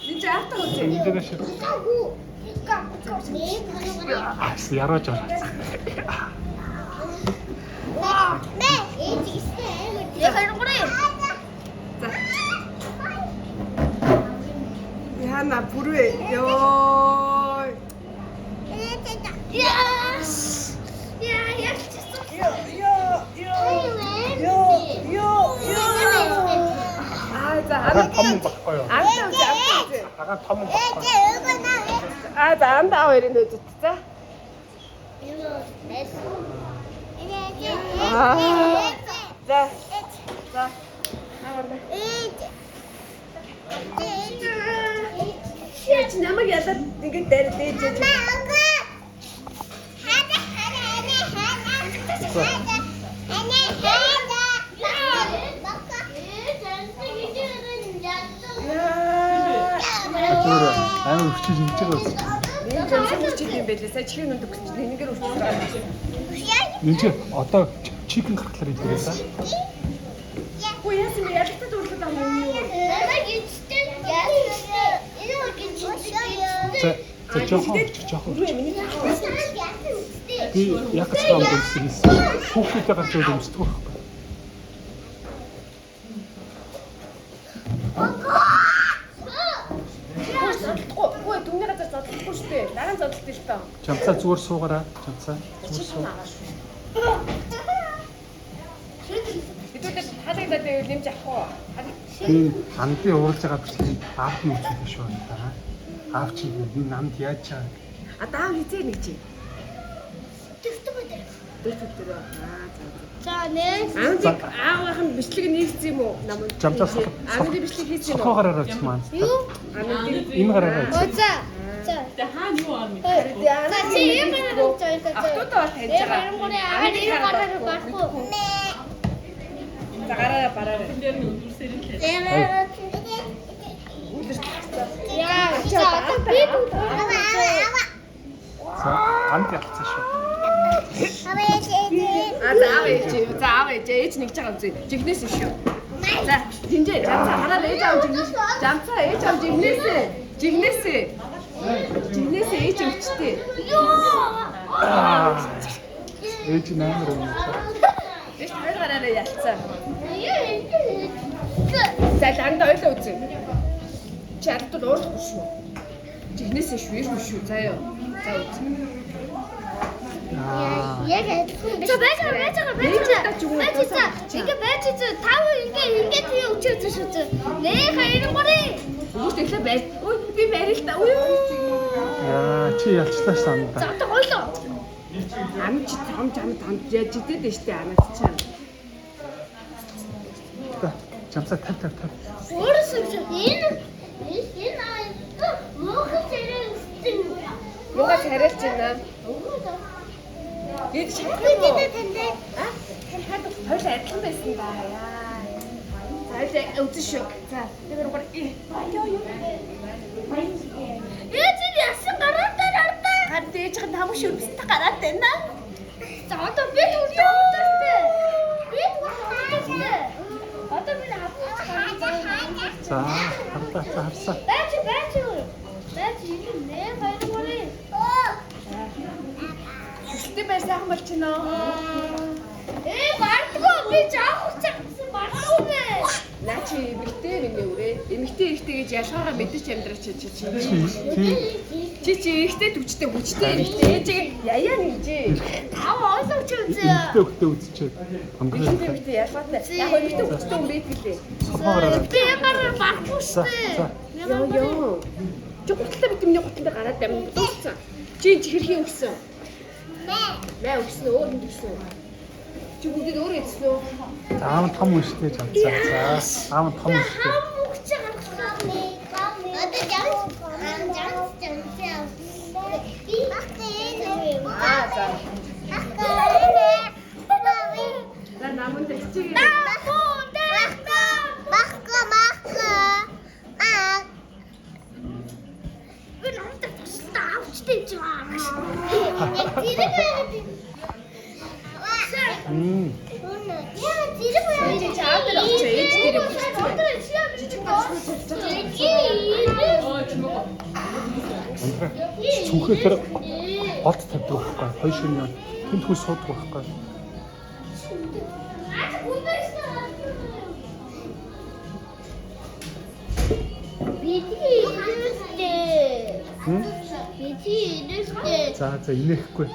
Ninja after үзье. Эндээс шиг. Яраж байна. Яг харангуураа. Яна бүрвэ. Ёо. Yes. Яг За Ага том баггүй юу? андаа үзье. Ага том баггүй. За андаа хоёрын үзэж за. За. За. Яач намайг ядаад ингэж дээд. Зүгээр амар өвчиж ингэж байгаа үст. Энэ жамсаг үчиж юм байлээ. Сая чихрийн нүд өгч энэгээр үчиж байгаа. Энд одоо чикен гаргалаар идэв та. Хөө яасан бэ? Ядалтад урлаад байгаа юм юу? За жоохон. Үрээ миний Би яг ч юм дэмсгээс хүүхдүүдтэй гарч ирэмждэг байхгүй. Хөө түнний газар зодлохгүй шүү дээ. Дараа нь зодлолт л тоо. Жамцаа зүгээр суугаараа. Жамцаа зүгээр суу. Бидүүдэд халагдаад байвал нэмж авах уу? Би хандын уурж байгаа бичлэг аавны үчиг биш байна та. Аав чи би намд яаж чаа. А даав хизээ нэг чи. Тэгтээ. Дөрөвдөр. За нэ. Аавынх нь бичлэг нэгсэн юм уу? Намд. Жамцаа Амны бичлэг хийсэн юм уу? сохоо гараараа ч маань. Энэ гараараа. За. Хаана юу аа мэд. За чи юм гараад байж байгаа. Ахтуудаа бол таньж байгаа. Харангуураа агаад юм гараад байхгүй. За гараараа бараарай. Яа, за одоо би За амт ялцсан шүү. За аав ээж нэгж байгаа үзье. Жигнэс шүү. За тэнцээ жамцаа хараад ээж аав жигнэс. Жамцаа ээж аав жигнэсээ. Жигнэсээ ээж өвчтэй. Ээж нээр юм. Ээж хоёр гараараа ялцсан. За ланда ойлоо үзье. Чи ардтал уурлахгүй шүү. Жигнэсээ шүү, ирмэ шүү. За ёо. За үзье. яг адилхан. За байж байгаа. Ингээ байж тав ингээ тий өчөөж шүү дээ. Нээ харангуураа. Үгүй тэгэхээр байж. Ой би барил та. Ой. Яа чи ялцлаа санда. За одоо хойлоо. Амч хамж яаж идэд нь штэ амт чам. Жамцаа тав. Өөрөөс энэ мохот зэрэг Юугаа царайлж байна. Бид шахах юм уу? Тэр хаад хойл адилхан байсан ба яа. За үзэн шүү. За тэр гол ёо. Ээж яасан гараад ардаа. Хад ээж хан хамаг шүрбэстэй гараад байна. За одоо би үлдээвэртэй. Би үлдээвэртэй. Одоо би авах. За харсаа. Бач. Бач энэ нэ хайргуурай. Хүсэлтэй байсан бол ч нөө. Бардгүй би жаах гэсэн бардгүй. Наа чи эмэгтэй миний үрээ. Эмэгтэй ихтэй гэж ялгаагаа мэдэрч амьдраач чи. Чи ихтэй төвчтэй хүчтэй эмэгтэй ээжийг яяа нэгжээ. Тав ойлгож үзье. Хөлтөө үзчихээ. Эмэгтэй эмэгтэй ялгаатай. Яг эмэгтэй хүчтэй юм байт гэлээ. Сохоогаараа. Би ямар бардгүй шүү дээ. Ёо. Чи гутлаа бид миний гутлаа гараад амин дууссан. Чи хэрхэн өгсөн? Мэ өгсөн өөр юм өгсөн. Чи бүгд өөр өгсөн үү? Аав том үштэй жамцаа. За аав том үштэй. Бүгд гаргасан. Одоо жан. Би бахтээ. За. За намын дэчиг. Чи чаадэр авч ээж дээр 오늘은 시합이 Цүнхээ тэр голд тавьдаг байхгүй. Хоёр ширээ тэнтгүү суудаг байхгүй. За инехгүй.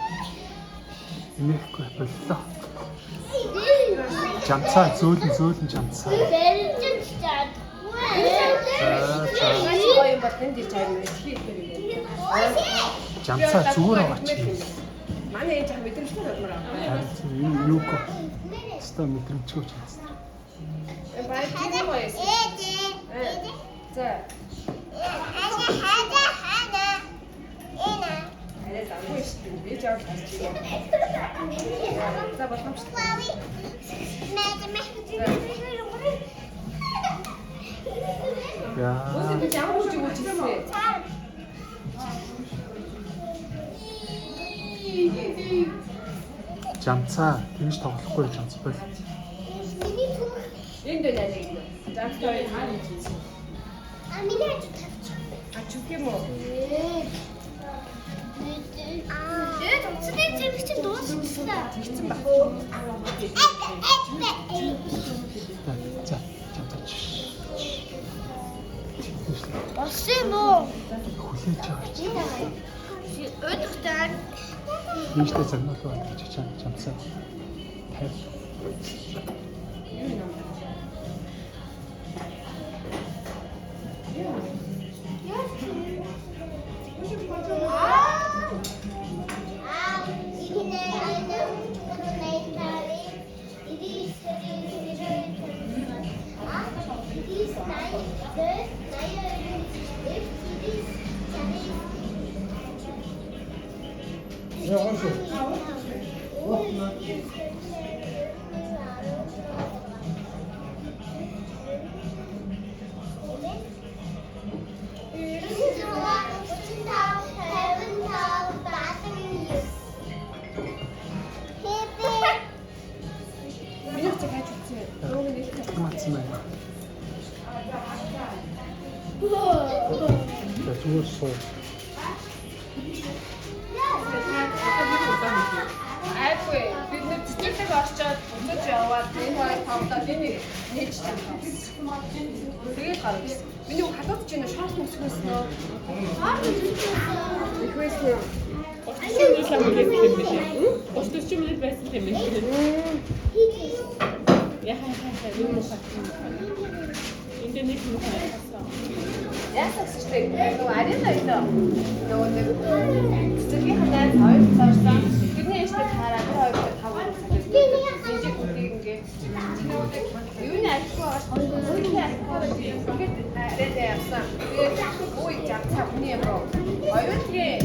Инехгүй боллоо. Жамцаа зөөлөн жамцаа. Жамцаа зүгээр аваач. Манай энэ жаа мэдрэмжтэй болмоор аа. Энэ юу гоо. Стаа мэдрэмжгүй ч юм. Баяр тийм үү? За. Арай замгүй шүү дээ. Би жаа гарч ирээ. За боломжтой. Яа. Үгүй би ямар ч юм үзсэн. Жамцаа тэгж тоглохгүй жамц байл. Энд дээр нэг. Жамцаа хаана ийсэн? А чүх юм уу? Тэгсэн баг. За жамцаач. Болсон уу? Хүлээж аваач. Өдөртөө Ийштэй загнуулаа гэж жамцаа. Тавь. Мацмаа. Зүгээр суу. Айгүй бид нэг цэцэрлэг орчоод өчөж яваад энэ хоёр тавтаад энэ нээж чамаа. Тэгээд гарсан. Миний хадаад ч энэ шорт өсгөөс нөө. Request нөө. Осточимлет байсан юм шиг. Яхаа юу мөхөд. Интернет мөхөд. Ясагч тийм нөгөө арена энэ нөгөө нэг цэцэрлэгийн ханаа хоёр цаашсан. Бидний эштэй хараад хоёр таван жижиг бүдгийг ингээд юуны архив ингээд арена явсан. Тэгээд үй жамцаа хүний юм руу. Оюутгийн